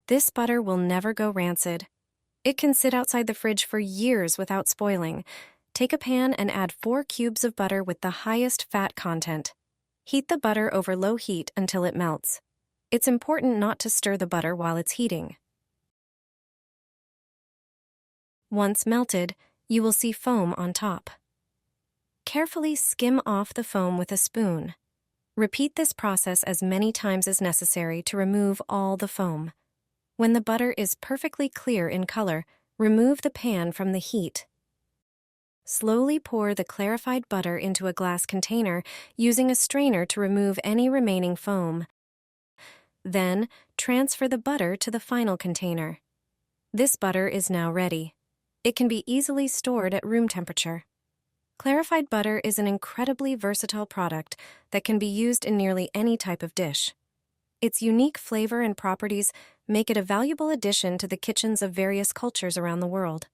This butter will never go rancid. It can sit outside the fridge for years without spoiling. Take a pan and add 4 cubes of butter with the highest fat content. Heat the butter over low heat until it melts. It's important not to stir the butter while it's heating. Once melted, you will see foam on top. Carefully skim off the foam with a spoon. Repeat this process as many times as necessary to remove all the foam. When the butter is perfectly clear in color, remove the pan from the heat. Slowly pour the clarified butter into a glass container using a strainer to remove any remaining foam. Then, transfer the butter to the final container. This butter is now ready. It can be easily stored at room temperature. Clarified butter is an incredibly versatile product that can be used in nearly any type of dish. Its unique flavor and properties make it a valuable addition to the kitchens of various cultures around the world.